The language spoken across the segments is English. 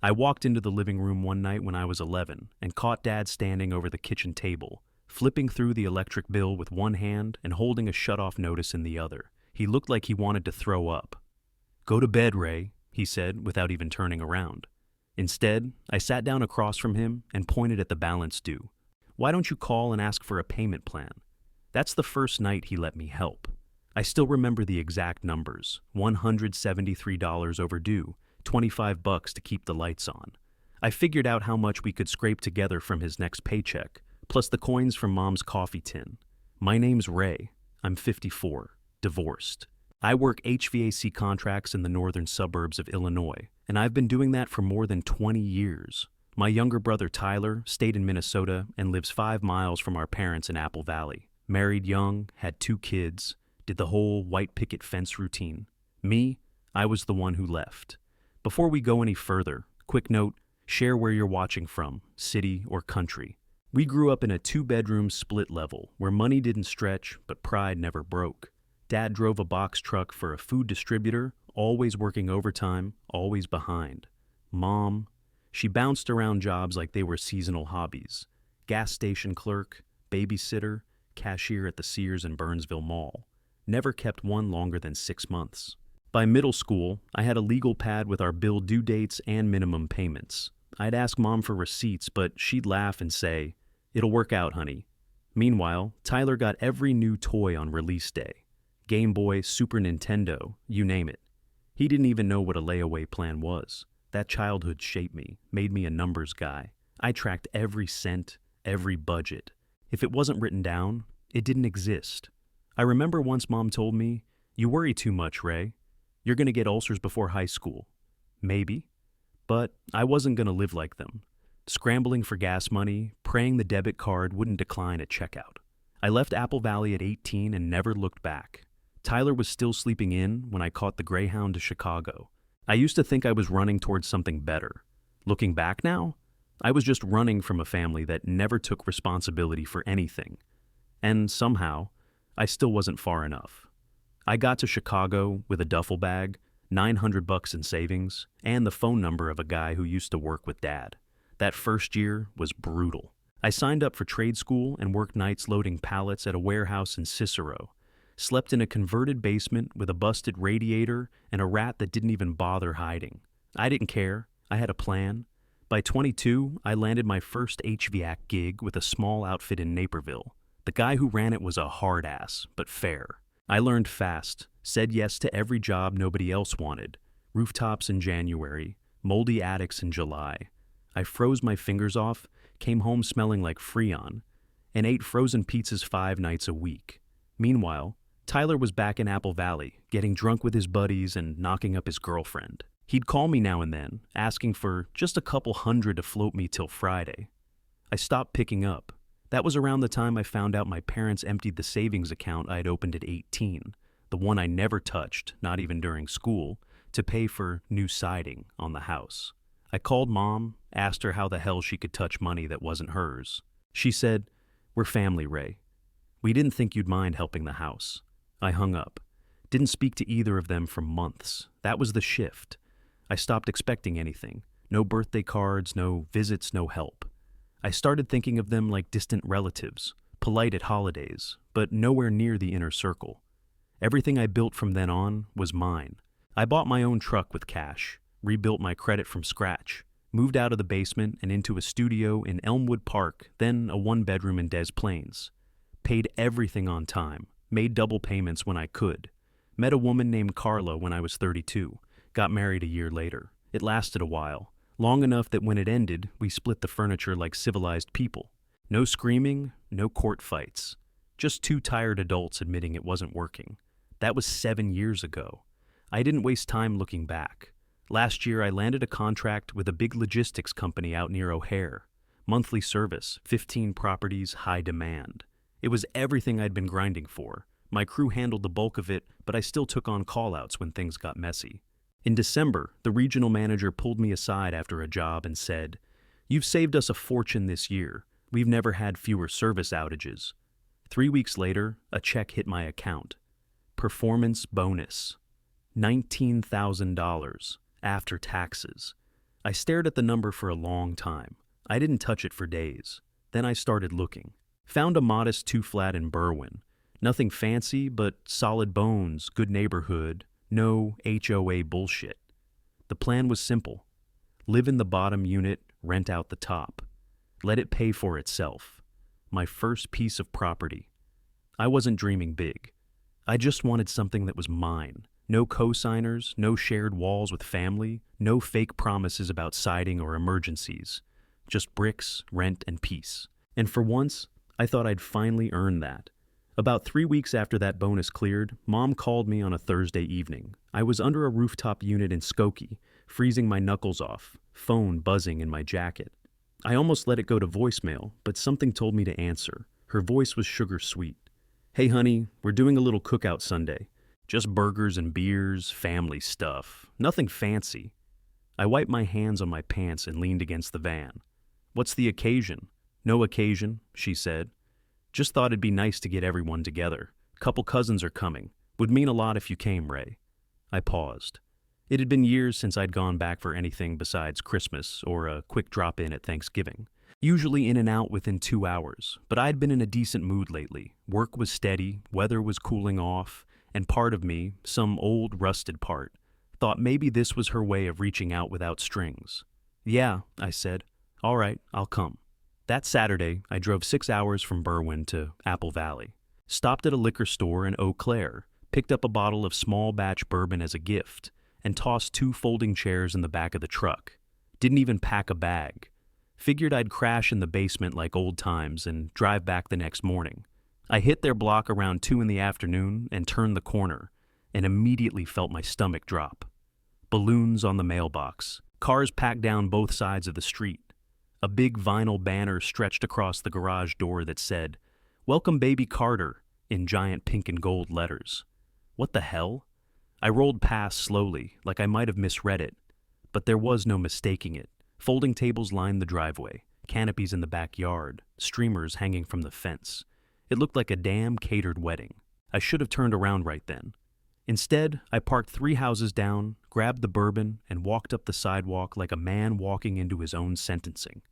I walked into the living room one night when I was 11 and caught Dad standing over the kitchen table, flipping through the electric bill with one hand and holding a shut-off notice in the other. He looked like he wanted to throw up. "Go to bed, Ray," he said without even turning around. Instead, I sat down across from him and pointed at the balance due. "Why don't you call and ask for a payment plan?" That's the first night he let me help. I still remember the exact numbers: $173 overdue, $25 to keep the lights on. I figured out how much we could scrape together from his next paycheck, plus the coins from Mom's coffee tin. My name's Ray. I'm 54, divorced. I work HVAC contracts in the northern suburbs of Illinois, and I've been doing that for more than 20 years. My younger brother Tyler stayed in Minnesota and lives 5 miles from our parents in Apple Valley. Married young, had 2 kids, did the whole white picket fence routine. Me, I was the one who left. Before we go any further, quick note, share where you're watching from, city or country. We grew up in a 2-bedroom split level where money didn't stretch but pride never broke. Dad drove a box truck for a food distributor, always working overtime, always behind. Mom, she bounced around jobs like they were seasonal hobbies. Gas station clerk, babysitter, cashier at the Sears and Burnsville Mall. Never kept one longer than 6 months. By middle school, I had a legal pad with our bill due dates and minimum payments. I'd ask Mom for receipts, but she'd laugh and say, "It'll work out, honey." Meanwhile, Tyler got every new toy on release day. Game Boy, Super Nintendo, you name it. He didn't even know what a layaway plan was. That childhood shaped me, made me a numbers guy. I tracked every cent, every budget. If it wasn't written down, it didn't exist. I remember once Mom told me, "You worry too much, Ray. You're going to get ulcers before high school." Maybe. But I wasn't going to live like them. Scrambling for gas money, praying the debit card wouldn't decline at checkout. I left Apple Valley at 18 and never looked back. Tyler was still sleeping in when I caught the Greyhound to Chicago. I used to think I was running towards something better. Looking back now, I was just running from a family that never took responsibility for anything. And somehow, I still wasn't far enough. I got to Chicago with a duffel bag, $900 in savings, and the phone number of a guy who used to work with Dad. That first year was brutal. I signed up for trade school and worked nights loading pallets at a warehouse in Cicero. Slept in a converted basement with a busted radiator and a rat that didn't even bother hiding. I didn't care. I had a plan. By 22, I landed my first HVAC gig with a small outfit in Naperville. The guy who ran it was a hard ass, but fair. I learned fast, said yes to every job nobody else wanted. Rooftops in January, moldy attics in July. I froze my fingers off, came home smelling like Freon, and ate frozen pizzas 5 nights a week. Meanwhile, Tyler was back in Apple Valley, getting drunk with his buddies and knocking up his girlfriend. He'd call me now and then, asking for just a couple hundred to float me till Friday. I stopped picking up. That was around the time I found out my parents emptied the savings account I'd opened at 18, the one I never touched, not even during school, to pay for new siding on the house. I called Mom, asked her how the hell she could touch money that wasn't hers. She said, "We're family, Ray. We didn't think you'd mind helping the house." I hung up. Didn't speak to either of them for months. That was the shift. I stopped expecting anything. No birthday cards, no visits, no help. I started thinking of them like distant relatives, polite at holidays, but nowhere near the inner circle. Everything I built from then on was mine. I bought my own truck with cash, rebuilt my credit from scratch, moved out of the basement and into a studio in Elmwood Park, then a 1-bedroom in Des Plaines. Paid everything on time, made double payments when I could. Met a woman named Carla when I was 32, got married a year later. It lasted a while, long enough that when it ended, we split the furniture like civilized people. No screaming, no court fights. Just 2 tired adults admitting it wasn't working. That was 7 years ago. I didn't waste time looking back. Last year, I landed a contract with a big logistics company out near O'Hare. Monthly service, 15 properties, high demand. It was everything I'd been grinding for. My crew handled the bulk of it, but I still took on call-outs when things got messy. In December, the regional manager pulled me aside after a job and said, "You've saved us a fortune this year. We've never had fewer service outages." 3 weeks later, a check hit my account. Performance bonus. $19,000 after taxes. I stared at the number for a long time. I didn't touch it for days. Then I started looking. Found a modest 2-flat in Berwyn. Nothing fancy, but solid bones, good neighborhood, no HOA bullshit. The plan was simple. Live in the bottom unit, rent out the top. Let it pay for itself. My first piece of property. I wasn't dreaming big. I just wanted something that was mine. No co-signers, no shared walls with family, no fake promises about siding or emergencies. Just bricks, rent, and peace. And for once, I thought I'd finally earned that. About 3 weeks after that bonus cleared, Mom called me on a Thursday evening. I was under a rooftop unit in Skokie, freezing my knuckles off, phone buzzing in my jacket. I almost let it go to voicemail, but something told me to answer. Her voice was sugar sweet. "Hey honey, we're doing a little cookout Sunday. Just burgers and beers, family stuff. Nothing fancy." I wiped my hands on my pants and leaned against the van. "What's the occasion?" "No occasion," she said. "Just thought it'd be nice to get everyone together. Couple cousins are coming. Would mean a lot if you came, Ray." I paused. It had been years since I'd gone back for anything besides Christmas or a quick drop-in at Thanksgiving. Usually in and out within 2 hours, but I'd been in a decent mood lately. Work was steady, weather was cooling off, and part of me, some old rusted part, thought maybe this was her way of reaching out without strings. "Yeah," I said. "All right, I'll come." That Saturday, I drove 6 hours from Berwyn to Apple Valley. Stopped at a liquor store in Eau Claire, picked up a bottle of small batch bourbon as a gift, and tossed 2 folding chairs in the back of the truck. Didn't even pack a bag. Figured I'd crash in the basement like old times and drive back the next morning. I hit their block around 2 in the afternoon and turned the corner, and immediately felt my stomach drop. Balloons on the mailbox, cars packed down both sides of the street. A big vinyl banner stretched across the garage door that said, "Welcome Baby Carter," in giant pink and gold letters. What the hell? I rolled past slowly, like I might have misread it, but there was no mistaking it. Folding tables lined the driveway, canopies in the backyard, streamers hanging from the fence. It looked like a damn catered wedding. I should have turned around right then. Instead, I parked 3 houses down, grabbed the bourbon, and walked up the sidewalk like a man walking into his own sentencing.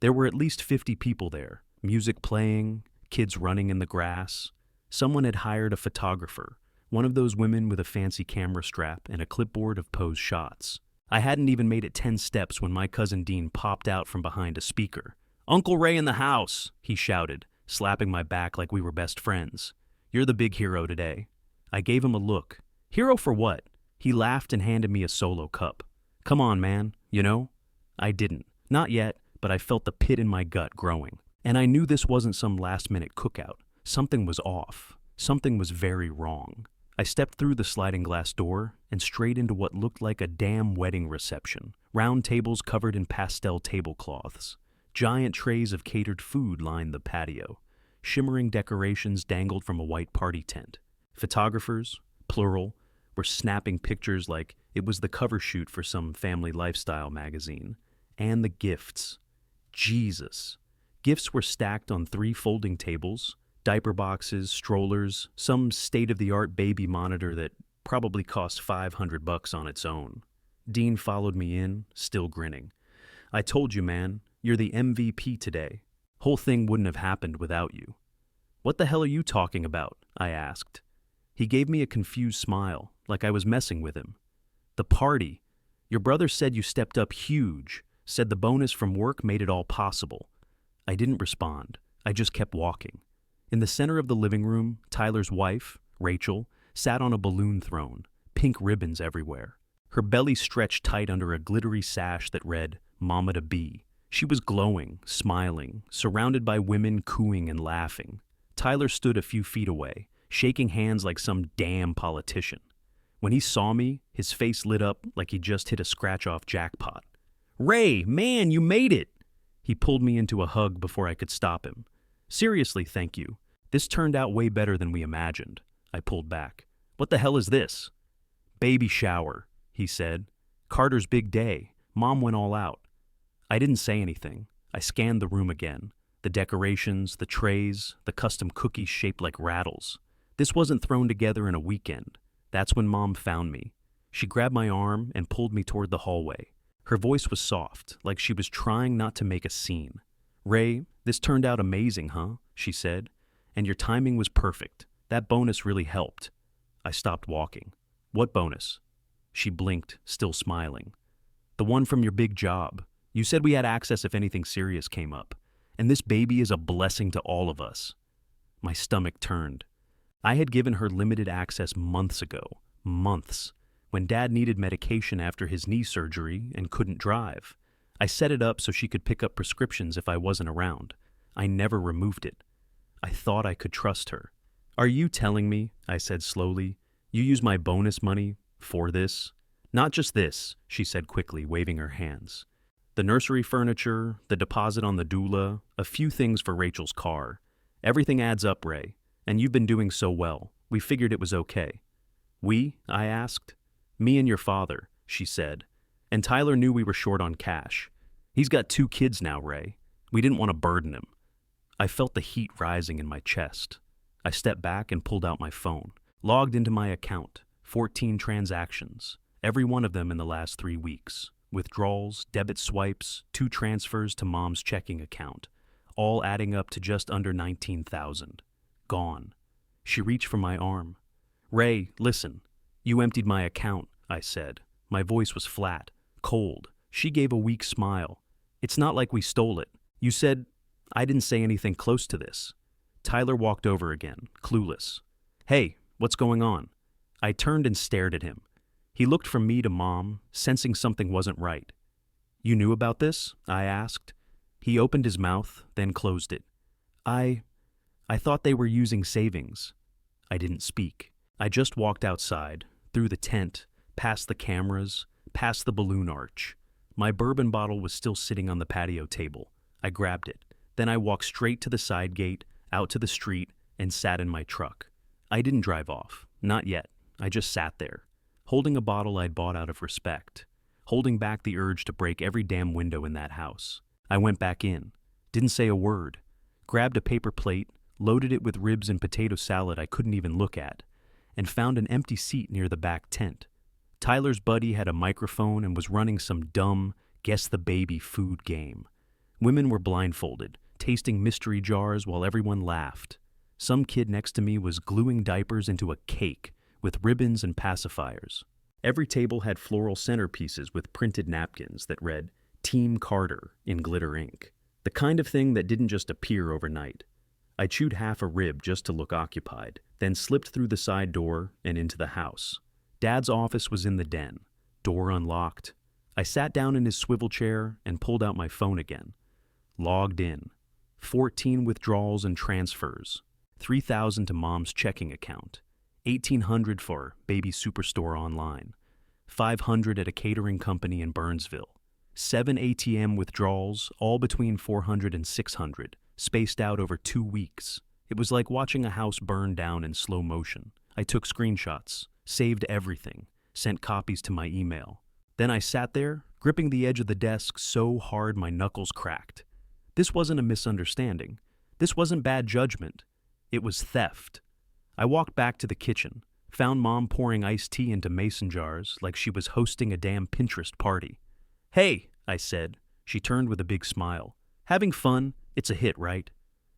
There were at least 50 people there, music playing, kids running in the grass. Someone had hired a photographer, one of those women with a fancy camera strap and a clipboard of posed shots. I hadn't even made it 10 steps when my cousin Dean popped out from behind a speaker. "Uncle Ray in the house," he shouted, slapping my back like we were best friends. "You're the big hero today." I gave him a look. "Hero for what?" He laughed and handed me a solo cup. "Come on, man, you know?" I didn't. Not yet, but I felt the pit in my gut growing. And I knew this wasn't some last-minute cookout. Something was off. Something was very wrong. I stepped through the sliding glass door and straight into what looked like a damn wedding reception. Round tables covered in pastel tablecloths. Giant trays of catered food lined the patio. Shimmering decorations dangled from a white party tent. Photographers, plural, were snapping pictures like it was the cover shoot for some family lifestyle magazine. And the gifts. Jesus. Gifts were stacked on 3 folding tables. Diaper boxes, strollers, some state-of-the-art baby monitor that probably cost $500 on its own. Dean followed me in, still grinning. "I told you, man, you're the MVP today. Whole thing wouldn't have happened without you." "What the hell are you talking about?" I asked. He gave me a confused smile, like I was messing with him. "The party. Your brother said you stepped up huge, said the bonus from work made it all possible." I didn't respond. I just kept walking. In the center of the living room, Tyler's wife, Rachel, sat on a balloon throne, pink ribbons everywhere. Her belly stretched tight under a glittery sash that read, "Mama to Be." She was glowing, smiling, surrounded by women cooing and laughing. Tyler stood a few feet away, shaking hands like some damn politician. When he saw me, his face lit up like he just hit a scratch-off jackpot. "Ray, man, you made it!" He pulled me into a hug before I could stop him. "Seriously, thank you. This turned out way better than we imagined." I pulled back. "What the hell is this?" "Baby shower," he said. "Carter's big day. Mom went all out." I didn't say anything. I scanned the room again. The decorations, the trays, the custom cookies shaped like rattles. This wasn't thrown together in a weekend. That's when Mom found me. She grabbed my arm and pulled me toward the hallway. Her voice was soft, like she was trying not to make a scene. "Ray, this turned out amazing, huh?" she said. "And your timing was perfect. That bonus really helped." I stopped walking. "What bonus?" She blinked, still smiling. "The one from your big job. You said we had access if anything serious came up. And this baby is a blessing to all of us." My stomach turned. I had given her limited access months ago. Months. When Dad needed medication after his knee surgery and couldn't drive. I set it up so she could pick up prescriptions if I wasn't around. I never removed it. I thought I could trust her. "Are you telling me," I said slowly, "you use my bonus money for this?" "Not just this," she said quickly, waving her hands. "The nursery furniture, the deposit on the doula, a few things for Rachel's car. Everything adds up, Ray, and you've been doing so well. We figured it was okay." "We?" I asked. "Me and your father," she said. "And Tyler knew we were short on cash. He's got 2 kids now, Ray. We didn't want to burden him." I felt the heat rising in my chest. I stepped back and pulled out my phone. Logged into my account. 14 transactions. Every one of them in the last 3 weeks. Withdrawals, debit swipes, 2 transfers to Mom's checking account. All adding up to just under 19,000. Gone. She reached for my arm. "Ray, listen. You emptied my account," I said. My voice was flat, cold. She gave a weak smile. "It's not like we stole it. You said—" I didn't say anything close to this. Tyler walked over again, clueless. "Hey, what's going on?" I turned and stared at him. He looked from me to Mom, sensing something wasn't right. "You knew about this?" I asked. He opened his mouth, then closed it. I thought they were using savings." I didn't speak. I just walked outside, through the tent, past the cameras, past the balloon arch. My bourbon bottle was still sitting on the patio table. I grabbed it. Then I walked straight to the side gate, out to the street, and sat in my truck. I didn't drive off. Not yet. I just sat there, holding a bottle I'd bought out of respect, holding back the urge to break every damn window in that house. I went back in, didn't say a word, grabbed a paper plate, loaded it with ribs and potato salad I couldn't even look at, and found an empty seat near the back tent. Tyler's buddy had a microphone and was running some dumb guess the baby food game. Women were blindfolded, tasting mystery jars while everyone laughed. Some kid next to me was gluing diapers into a cake with ribbons and pacifiers. Every table had floral centerpieces with printed napkins that read Team Carter in glitter ink. The kind of thing that didn't just appear overnight. I chewed half a rib just to look occupied, then slipped through the side door and into the house. Dad's office was in the den, door unlocked. I sat down in his swivel chair and pulled out my phone again. Logged in. 14 withdrawals and transfers. 3,000 to Mom's checking account. 1,800 for Baby Superstore online. 500 at a catering company in Burnsville. 7 ATM withdrawals, all between 400 and 600, spaced out over 2 weeks. It was like watching a house burn down in slow motion. I took screenshots, saved everything, sent copies to my email. Then I sat there, gripping the edge of the desk so hard my knuckles cracked. This wasn't a misunderstanding. This wasn't bad judgment. It was theft. I walked back to the kitchen, found Mom pouring iced tea into mason jars like she was hosting a damn Pinterest party. "Hey," I said. She turned with a big smile. "Having fun? It's a hit, right?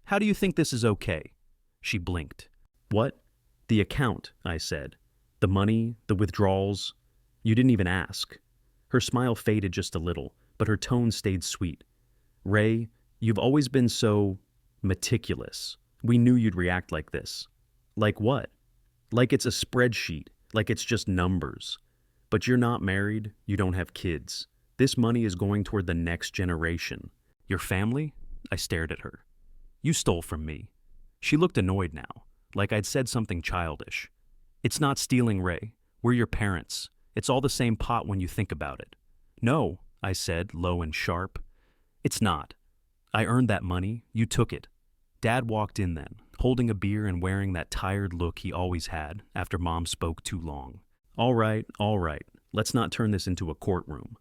How do you think this is okay?" She blinked. "What?" "The account," I said. "The money, the withdrawals. You didn't even ask." Her smile faded just a little, but her tone stayed sweet. "Ray, you've always been so meticulous. We knew you'd react like this." "Like what?" "Like it's a spreadsheet, like it's just numbers. But you're not married, you don't have kids. This money is going toward the next generation. Your family?" I stared at her. "You stole from me." She looked annoyed now, like I'd said something childish. "It's not stealing, Ray. We're your parents. It's all the same pot when you think about it." "No," I said, low and sharp. "It's not. I earned that money. You took it." Dad walked in then, holding a beer and wearing that tired look he always had after Mom spoke too long. All right. Let's not turn this into a courtroom."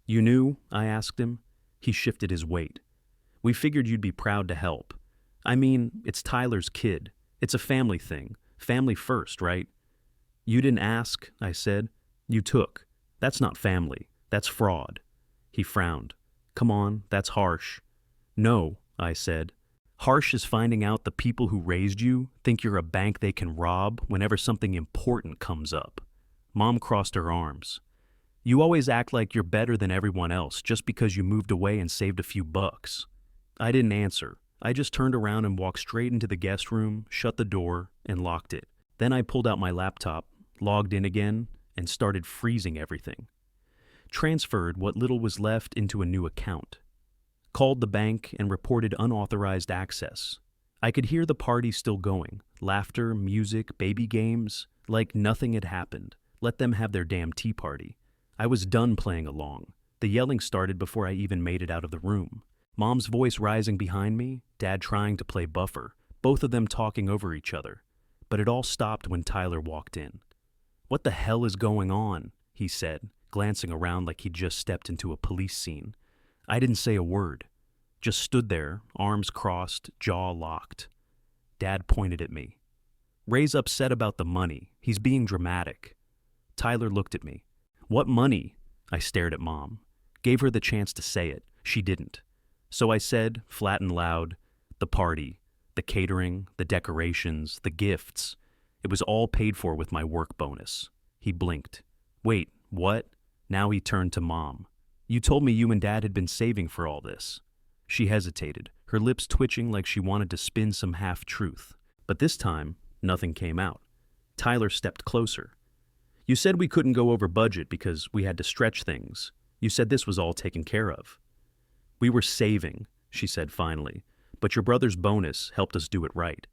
"You knew?" I asked him. He shifted his weight. "We figured you'd be proud to help. I mean, it's Tyler's kid. It's a family thing. Family first, right?" "You didn't ask," I said. "You took. That's not family. That's fraud." He frowned. Come on, that's harsh. No, I said. Harsh is finding out the people who raised you think you're a bank they can rob whenever something important comes up. Mom crossed her arms. You always act like you're better than everyone else just because you moved away and saved a few bucks. I didn't answer. I just turned around and walked straight into the guest room, shut the door, and locked it. Then I pulled out my laptop, logged in again, and started freezing everything. Transferred what little was left into a new account. Called the bank and reported unauthorized access. I could hear the party still going. Laughter, music, baby games, like nothing had happened. Let them have their damn tea party. I was done playing along. The yelling started before I even made it out of the room. Mom's voice rising behind me, Dad trying to play buffer, both of them talking over each other. But it all stopped when Tyler walked in. What the hell is going on? He said, glancing around like he'd just stepped into a police scene. I didn't say a word. Just stood there, arms crossed, jaw locked. Dad pointed at me. Ray's upset about the money. He's being dramatic. Tyler looked at me. What money? I stared at Mom. Gave her the chance to say it. She didn't. So I said, flat and loud, the party, the catering, the decorations, the gifts. It was all paid for with my work bonus. He blinked. Wait, what? Now he turned to Mom. You told me you and Dad had been saving for all this. She hesitated, her lips twitching like she wanted to spin some half-truth. But this time, nothing came out. Tyler stepped closer. You said we couldn't go over budget because we had to stretch things. You said this was all taken care of. We were saving, she said finally, but your brother's bonus helped us do it right.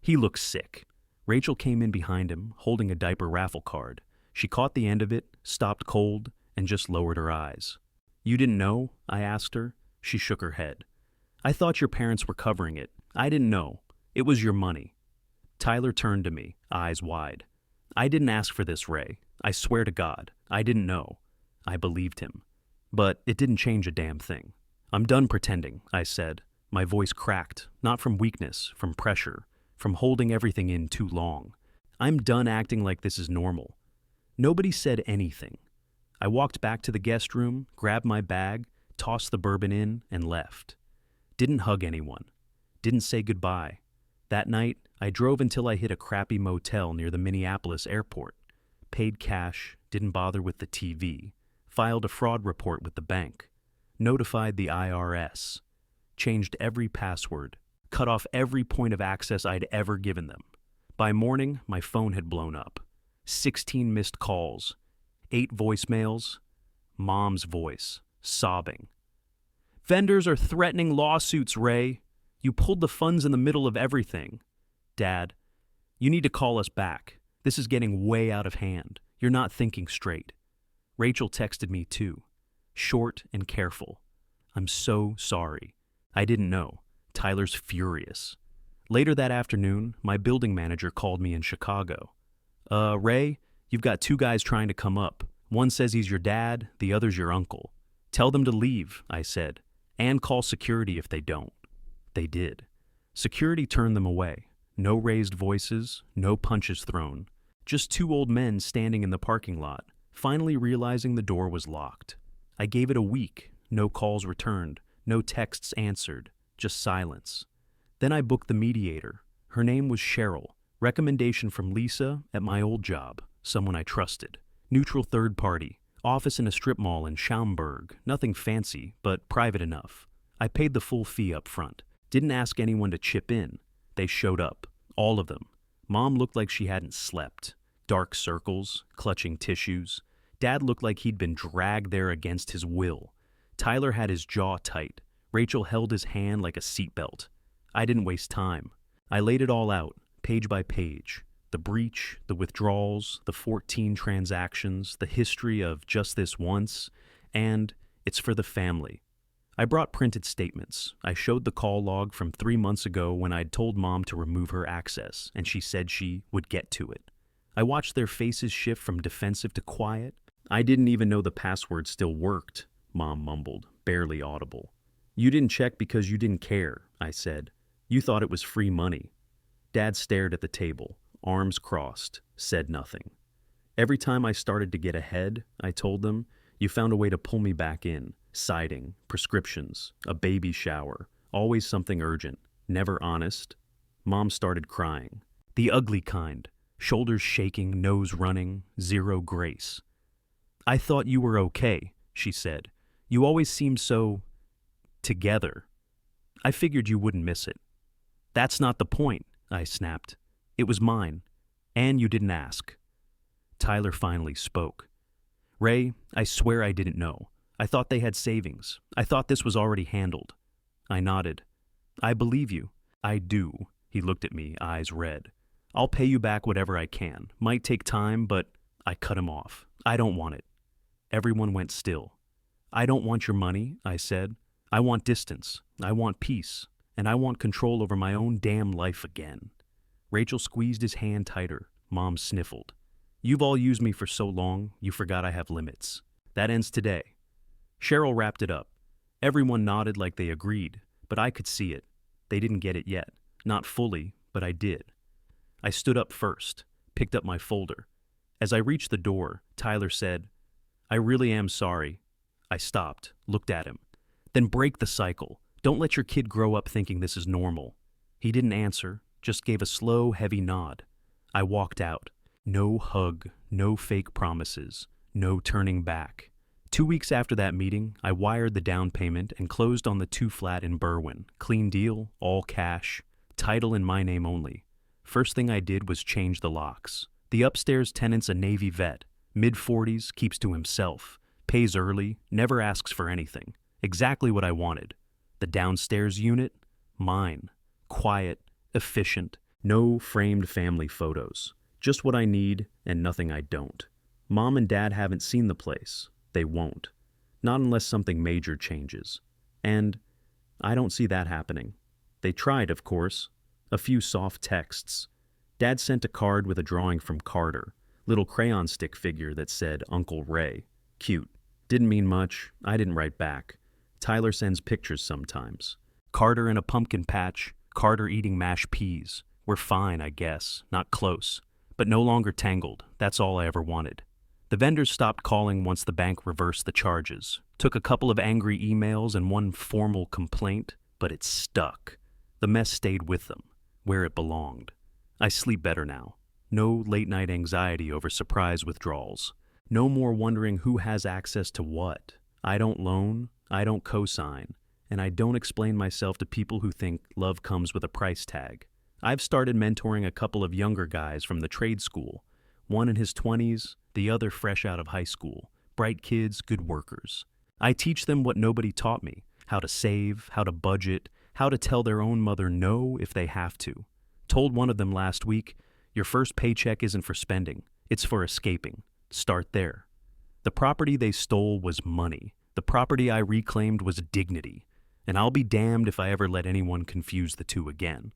He looked sick. Rachel came in behind him, holding a diaper raffle card. She caught the end of it, stopped cold, and just lowered her eyes. You didn't know? I asked her. She shook her head. I thought your parents were covering it. I didn't know. It was your money. Tyler turned to me, eyes wide. I didn't ask for this, Ray. I swear to God, I didn't know. I believed him. But it didn't change a damn thing. I'm done pretending, I said. My voice cracked, not from weakness, from pressure, from holding everything in too long. I'm done acting like this is normal. Nobody said anything. I walked back to the guest room, grabbed my bag, tossed the bourbon in, and left. Didn't hug anyone. Didn't say goodbye. That night, I drove until I hit a crappy motel near the Minneapolis airport. Paid cash, didn't bother with the TV. Filed a fraud report with the bank. Notified the IRS. Changed every password. Cut off every point of access I'd ever given them. By morning, my phone had blown up. 16 missed calls. 8 voicemails. Mom's voice, sobbing. Vendors are threatening lawsuits, Ray. You pulled the funds in the middle of everything. Dad, you need to call us back. This is getting way out of hand. You're not thinking straight. Rachel texted me too. Short and careful. I'm so sorry. I didn't know. Tyler's furious. Later that afternoon, my building manager called me in Chicago. Ray, you've got 2 guys trying to come up. One says he's your dad, the other's your uncle. Tell them to leave, I said, and call security if they don't. They did. Security turned them away. No raised voices, no punches thrown. Just 2 old men standing in the parking lot, finally realizing the door was locked. I gave it a week. No calls returned, no texts answered, just silence. Then I booked the mediator. Her name was Cheryl. Recommendation from Lisa at my old job, someone I trusted. Neutral third party. Office in a strip mall in Schaumburg. Nothing fancy, but private enough. I paid the full fee up front. Didn't ask anyone to chip in. They showed up. All of them. Mom looked like she hadn't slept. Dark circles, clutching tissues. Dad looked like he'd been dragged there against his will. Tyler had his jaw tight. Rachel held his hand like a seatbelt. I didn't waste time. I laid it all out, page by page. The breach, the withdrawals, the 14 transactions, the history of just this once, and it's for the family. I brought printed statements. I showed the call log from 3 months ago when I'd told Mom to remove her access, and she said she would get to it. I watched their faces shift from defensive to quiet. I didn't even know the password still worked, Mom mumbled, barely audible. You didn't check because you didn't care, I said. You thought it was free money. Dad stared at the table, arms crossed, said nothing. Every time I started to get ahead, I told them, you found a way to pull me back in. Siding, prescriptions, a baby shower, always something urgent, never honest. Mom started crying. The ugly kind, shoulders shaking, nose running, zero grace. "I thought you were okay," she said. "You always seemed so together. I figured you wouldn't miss it." "That's not the point," I snapped. "It was mine. And you didn't ask." Tyler finally spoke. "Ray, I swear I didn't know. I thought they had savings. I thought this was already handled." I nodded. "I believe you." "I do." He looked at me, eyes red. "I'll pay you back whatever I can. Might take time, but—" I cut him off. "I don't want it." Everyone went still. "I don't want your money," I said. "I want distance. I want peace. And I want control over my own damn life again." Rachel squeezed his hand tighter. Mom sniffled. "You've all used me for so long, you forgot I have limits. That ends today." Cheryl wrapped it up. Everyone nodded like they agreed, but I could see it. They didn't get it yet. Not fully, but I did. I stood up first, picked up my folder. As I reached the door, Tyler said, "I really am sorry." I stopped, looked at him. "Then break the cycle. Don't let your kid grow up thinking this is normal." He didn't answer, just gave a slow, heavy nod. I walked out. No hug, no fake promises, no turning back. 2 weeks after that meeting, I wired the down payment and closed on the 2-flat in Berwyn. Clean deal, all cash, title in my name only. First thing I did was change the locks. The upstairs tenant's a Navy vet, mid-40s, keeps to himself, pays early, never asks for anything. Exactly what I wanted. The downstairs unit? Mine. Quiet, efficient, no framed family photos. Just what I need and nothing I don't. Mom and Dad haven't seen the place. They won't. Not unless something major changes. And I don't see that happening. They tried, of course. A few soft texts. Dad sent a card with a drawing from Carter, little crayon stick figure that said Uncle Ray. Cute. Didn't mean much. I didn't write back. Tyler sends pictures sometimes. Carter in a pumpkin patch, Carter eating mashed peas. We're fine, I guess. Not close. But no longer tangled. That's all I ever wanted. The vendors stopped calling once the bank reversed the charges. Took a couple of angry emails and one formal complaint, but it stuck. The mess stayed with them, where it belonged. I sleep better now. No late-night anxiety over surprise withdrawals. No more wondering who has access to what. I don't loan, I don't co-sign, and I don't explain myself to people who think love comes with a price tag. I've started mentoring a couple of younger guys from the trade school, one in his 20s, the other fresh out of high school. Bright kids, good workers. I teach them what nobody taught me, how to save, how to budget, how to tell their own mother no if they have to. Told one of them last week, your first paycheck isn't for spending, it's for escaping. Start there. The property they stole was money. The property I reclaimed was dignity. And I'll be damned if I ever let anyone confuse the two again.